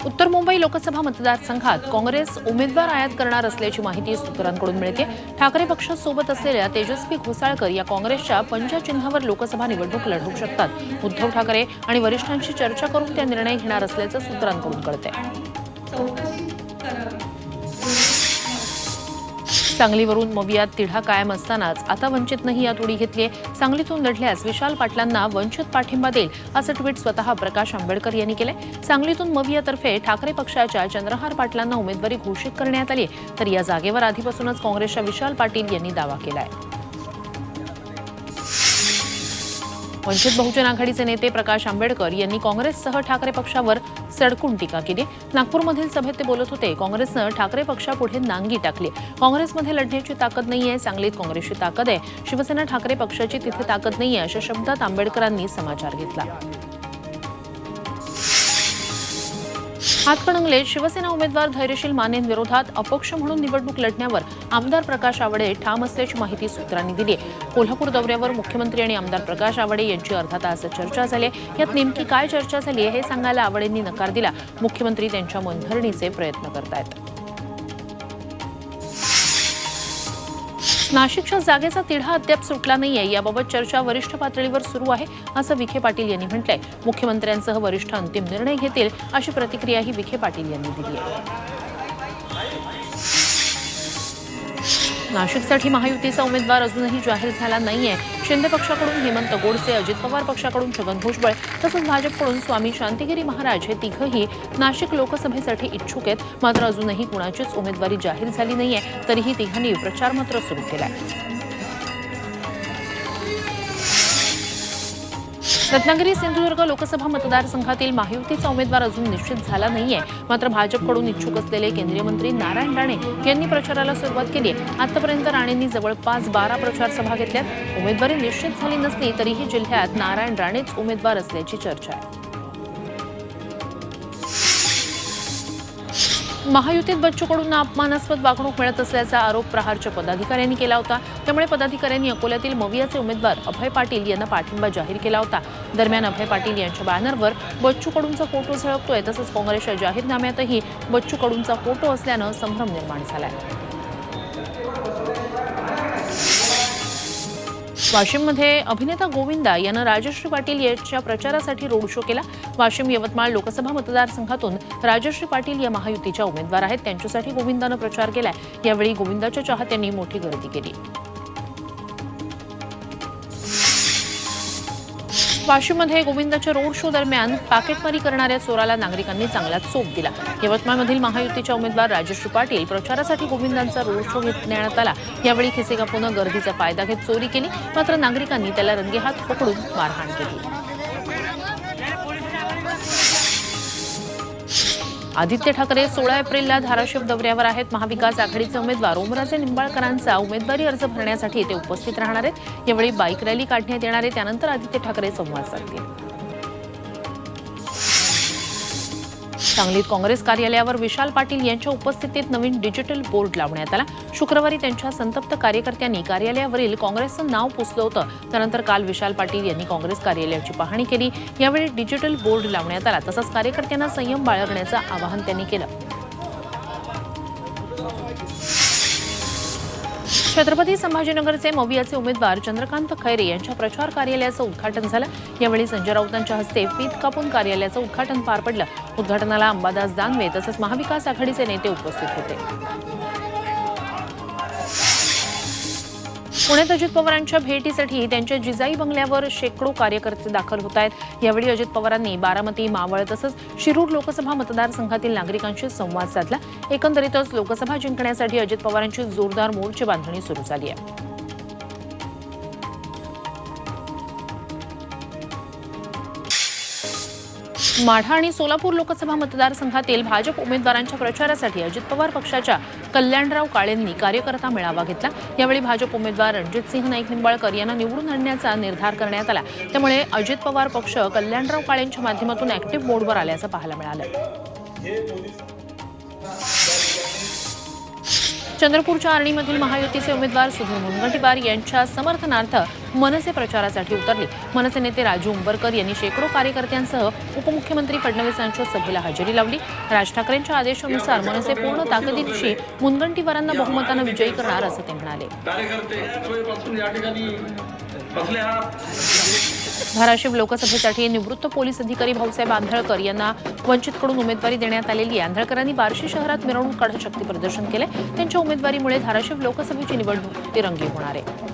उत्तर मुंबई लोकसभा मतदारसंघात काँग्रेस उमेदवार आयात करणार असल्याची माहिती सूत्रांकडून मिळते। ठाकरे पक्षासोबत असलेल्या तेजस्वी घोसाळकर या काँग्रेसच्या पंजा चिन्हावर लोकसभा निवडणूक लढवू शकतात। उद्धव ठाकरे आणि वरिष्ठांशी चर्चा करून ते निर्णय घेणार असल्याचं सूत्रांकडून कळतंय। सांगलीवरून मवियात तिढा कायम असतानाच आता वंचितनंही यात उडी घेतली आहे। सांगलीतून लढल्यास विशाल पाटलांना वंचित पाठिंबा देईल असं ट्विट स्वतः प्रकाश आंबेडकर यांनी केलंय। सांगलीतून मवियातर्फे ठाकरे पक्षाच्या चंद्रहार पाटलांना उमेदवारी घोषित करण्यात आली, तर या जागेवर आधीपासूनच काँग्रेसच्या विशाल पाटील यांनी दावा केलाय। वंचित बहुजन आघाडीचे नेते प्रकाश आंबेडकर यांनी काँग्रेससह ठाकरे पक्षावर सडकून टीका केली। नागपूरमधील सभेत ते बोलत होते। काँग्रेसनं ठाकरे पक्षापुढे नांगी टाकली। काँग्रेसमध्ये लढण्याची ताकद नाहीये, सांगलीत काँग्रेसची ताकद आहे, शिवसेना ठाकरे पक्षाची तिथे ताकद नाहीये अशा शब्दात आंबेडकरांनी समाचार घेतला। हातकणंगलेत शिवसेना उमेदवार धैर्यशील मानेंविरोधात अपक्ष म्हणून निवडणूक लढण्यावर आमदार प्रकाश आवाडे ठाम असल्याची माहिती सूत्रांनी दिली आहे। कोल्हापूर दौऱ्यावर मुख्यमंत्री आणि आमदार प्रकाश आवाडे यांची अर्धा तास चर्चा झाली। यात नेमकी काय चर्चा झाली हे सांगायला आवाडेंनी नकार दिला। मुख्यमंत्री त्यांच्या मनधरणीचे प्रयत्न करतायत। नाशिकच्या जागेचा तिढा अद्याप सुटला नाहीये, याबाबत चर्चा वरिष्ठ पातळीवर सुरू आहे असं विखे पाटील यांनी म्हटलंय। मुख्यमंत्र्यांसह वरिष्ठ अंतिम निर्णय घेतील अशी प्रतिक्रियाही विखे पाटील यांनी दिली आहे। नाशिकसाठी महायुतीचा उमेदवार अजूनही जाहीर झाला नाहीये। शिंदे पक्षाकडून हेमंत गोडसे, अजित पवार पक्षाकडून छगन भुजबळ तसंच भाजपकडून स्वामी शांतिगिरी महाराज हे तिघंही नाशिक लोकसभेसाठी इच्छुक आहेत। मात्र अजूनही कुणाचीच उमेदवारी जाहीर झाली नाहीये, तरीही तिघांनी प्रचार मात्र सुरू केलाय। रत्नागिरी सिंधुदुर्ग लोकसभा मतदारसंघातील महायुतीचा उमेदवार अजून निश्चित झाला नाहीये। मात्र भाजपकडून इच्छुक असलेले केंद्रीय मंत्री नारायण राणे यांनी प्रचाराला सुरुवात केली आहे। आतापर्यंत राणेंनी जवळपास 12 प्रचार सभा घेतल्यात। उमेदवारी निश्चित झाली नसली तरीही जिल्ह्यात नारायण राणेच उमेदवार असल्याची चर्चा आहे। महायुतीत बच्चू कडूंना अपमानास्पद वागणूक मिळत असल्याचा आरोप प्रहारच्या पदाधिकाऱ्यांनी केला होता। त्यामुळे पदाधिकाऱ्यांनी अकोल्यातील मवियाचे उमेदवार अभय पाटील यांना पाठिंबा जाहीर केला होता। दरम्यान अभय पाटील यांच्या बॅनरवर बच्चू कडूंचा फोटो झळकतोय, तसंच काँग्रेसच्या जाहीरनाम्यातही बच्चू कडूंचा फोटो असल्यानं संभ्रम निर्माण झालाय। वाशिममध्ये अभिनेता गोविंदा यानं राजश्री पाटील यांच्या प्रचारासाठी रोड शो केला। वाशिम यवतमाळ लोकसभा मतदारसंघातून राजश्री पाटील या महायुतीच्या उमेदवार आहेत। त्यांच्यासाठी गोविंदानं प्रचार केलाय। यावेळी गोविंदाच्या चाहत्यांनी मोठी गर्दी केली। वाशिममध्ये गोविंदाच्या रोड शो दरम्यान पाकिटमारी करणाऱ्या चोराला नागरिकांनी चांगला चोप दिला। यवतमाळमधील महायुतीच्या उमेदवार राजश्री पाटील प्रचारासाठी गोविंदांचा रोड शो घेण्यात आला। यावेळी खिसेकापून गर्दीचा फायदा घेत चोरी केली, मात्र नागरिकांनी त्याला रंगेहात पकडून मारहाण केली। आदित्य ठाकरे 16 एप्रिलला धाराशिव दौऱ्यावर आहेत। महाविकास आघाडीचे उमेदवार ओमराजे निंबाळकरांचा उमेदवारी अर्ज भरण्यासाठी ते उपस्थित राहणार आहेत। यावेळी बाईक रॅली काढण्यात येणार आहे। त्यानंतर आदित्य ठाकरे संवाद साधतील। सांगलीत काँग्रेस कार्यालयावर विशाल पाटील यांच्या उपस्थितीत नवीन डिजिटल बोर्ड लावण्यात आला। शुक्रवारी त्यांच्या संतप्त कार्यकर्त्यांनी कार्यालयावरील काँग्रेसचं नाव पुसलं होतं। त्यानंतर काल विशाल पाटील यांनी काँग्रेस कार्यालयाची पाहणी केली। यावेळी डिजिटल बोर्ड लावण्यात आला, तसंच कार्यकर्त्यांना संयम बाळगण्याचं आवाहन त्यांनी केलं। छत्रपती संभाजीनगरचे मवियाचे उमेदवार चंद्रकांत खैरे यांच्या प्रचार कार्यालयाचं उद्घाटन झालं। यावेळी संजय राऊतांच्या हस्ते फीत कापून कार्यालयाचं उद्घाटन पार पडलं। उद्घाटनाला अंबादास दानवे तसंच महाविकास आघाडीचे नेते उपस्थित होते। पुण्यात अजित पवारांच्या भेटीसाठी त्यांच्या जिजाई बंगल्यावर शेकडो कार्यकर्ते दाखल होत आहेत। यावेळी अजित पवारांनी बारामती, मावळ तसंच शिरूर लोकसभा मतदारसंघातील नागरिकांशी संवाद साधला। एकंदरीतच लोकसभा जिंकण्यासाठी अजित पवारांची जोरदार मोर्चे बांधणी सुरू झाली आहे। माढा आणि सोलापूर लोकसभा मतदारसंघातील भाजप उमेदवारांच्या प्रचारासाठी अजित पवार पक्षाच्या कल्याणराव काळेंनी कार्यकर्ता मेळावा घेतला। यावेळी भाजप उमेदवार रणजितसिंह नाईक निंबाळकर यांना निवडून आणण्याचा निर्धार करण्यात आला। त्यामुळे अजित पवार पक्ष कल्याणराव काळेंच्या माध्यमातून ऍक्टिव्ह मोडवर आल्याचं पाहायला मिळालं। चंद्रपूरच्या आर्णीमधील महायुतीचे उमेदवार सुधीर मुनगंटीवार यांच्या समर्थनार्थ मनसे प्रचारासाठी उतरले. मनसे नेते राजू उंबरकर यांनी शेकडो कार्यकर्त्यांसह उपमुख्यमंत्री फडणवीस यांच्या सभेला हजेरी लावली. राज ठाकरेंच्या आदेशानुसार मनसे पूर्ण ताकदीनिशी मुनगंटीवारांना बहुमतानं विजयी करणार असं ते म्हणाले. धाराशिव लोकसभेसाठी निवृत्त पोलीस अधिकारी भाऊसाहेब आंधळकर यांना वंचितकडून उमेदवारी देण्यात आलेली आहे. आंधळकरांनी बार्शी शहरात मिरवणूक काढत शक्ती प्रदर्शन केले. त्यांच्या उमेदवारीमुळे धाराशिव लोकसभेची निवडणूक तिरंगी होणार आहे.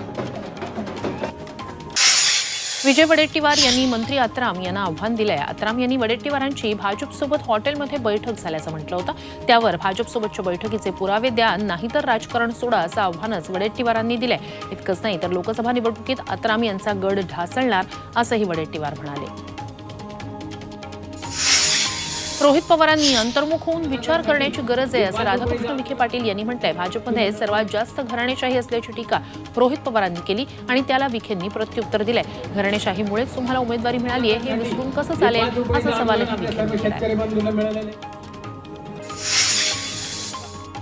विजय वडेट्टीवार यांनी मंत्री आत्राम यांना आव्हान दिलंय. आत्राम यांनी वडेट्टीवारांची भाजपसोबत हॉटेलमध्ये बैठक झाल्याचं म्हटलं होतं. त्यावर भाजपसोबतच्या बैठकीचे पुरावे द्या, नाहीतर राजकारण सोडा असं आव्हानच वडेट्टीवारांनी दिलंय. इतकंच नाही तर लोकसभा निवडणुकीत आत्राम यांचा गड ढासळणार असंही वडेट्टीवार म्हणाले. रोहित पवारांनी अंतर्मुख होऊन विचार करण्याची गरज आहे असं राधाकृष्ण विखे पाटील यांनी म्हटलंय. भाजपमध्ये सर्वात जास्त घराणेशाही असल्याची टीका रोहित पवारांनी केली आणि त्याला विखेंनी प्रत्युत्तर दिलंय. घराणेशाहीमुळेच तुम्हाला उमेदवारी मिळाली आहे हे विसरून कसं चालेल असा सवालही विखेंनी केलाय.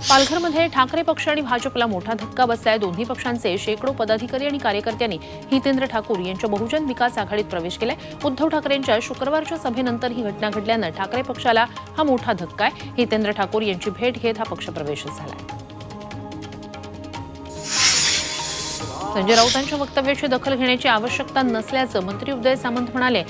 पालघरमध्ये ठाकरे पक्ष आणि भाजपला मोठा धक्का बसलाय. दोन्ही पक्षांचे शेकडो पदाधिकारी आणि कार्यकर्त्यांनी हितेंद्र ठाकूर यांच्या बहुजन विकास आघाडीत प्रवेश केलाय. उद्धव ठाकरेंच्या शुक्रवारच्या सभेनंतर ही घटना घडल्यानं ठाकरे पक्षाला हा मोठा धक्का आहे. हितेंद्र ठाकूर यांची भेट घेत हा पक्षप्रवेश झालाय. संजय राऊतांच्या वक्तव्याची दखल घेण्याची आवश्यकता नसल्याचं मंत्री उदय सामंत म्हणाले.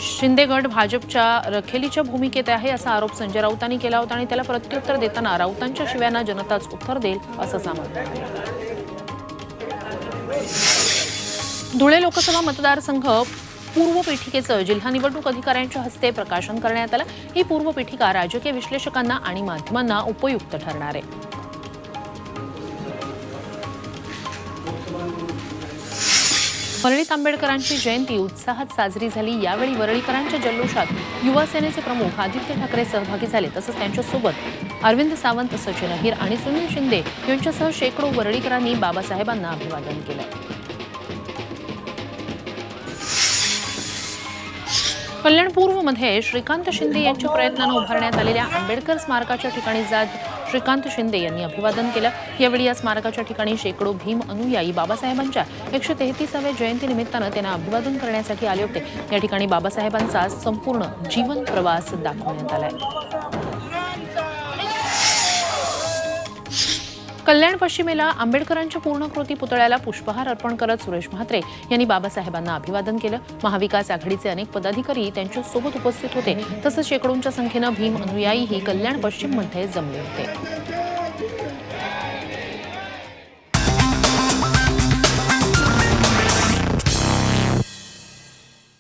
शिंदे गट भाजपच्या रखेलीच्या भूमिकेत आहे असा आरोप संजय राऊतांनी केला होता आणि त्याला प्रत्युत्तर देताना राऊतांच्या शिव्यांना जनताच उत्तर देईल असं सामंत म्हणाले. धुळे लोकसभा मतदारसंघ पूर्वपीठिकेचं जिल्हा निवडणूक अधिकाऱ्यांच्या हस्ते प्रकाशन करण्यात आलं. ही पूर्वपीठिका राजकीय विश्लेषकांना आणि माध्यमांना उपयुक्त ठरणार आहे. वरळीत आंबेडकरांची जयंती उत्साहात साजरी झाली. यावेळी वरळीकरांच्या जल्लोषात युवा सेनेचे प्रमुख आदित्य ठाकरे सहभागी झाले. तसंच त्यांच्यासोबत अरविंद सावंत, सचिन अहिर आणि सुनील शिंदे यांच्यासह शेकडो वरळीकरांनी बाबासाहेबांना अभिवादन केलं. कल्याण पूर्वमध्ये श्रीकांत शिंदे यांच्या प्रयत्नानं उभारण्यात आलेल्या आंबेडकर स्मारकाच्या ठिकाणी जात श्रीकांत शिंदे यांनी अभिवादन केलं. यावेळी या स्मारकाच्या ठिकाणी शेकडो भीम अनुयायी बाबासाहेबांच्या 133व्या जयंतीनिमित्तानं त्यांना अभिवादन करण्यासाठी आले होते. या ठिकाणी बाबासाहेबांचा संपूर्ण जीवन प्रवास दाखवण्यात आलाय. कल्याण पश्चिमेला आंबेडकरांच्या पूर्णकृती पुतळ्याला पुष्पहार अर्पण करत सुरेश म्हात्रे यांनी बाबासाहेबांना अभिवादन केलं. महाविकास आघाडीचे अनेक पदाधिकारी त्यांच्यासोबत उपस्थित होते. तसंच शेकडोंच्या संख्येनं भीम अनुयायीही कल्याण पश्चिममध्ये जमले होते.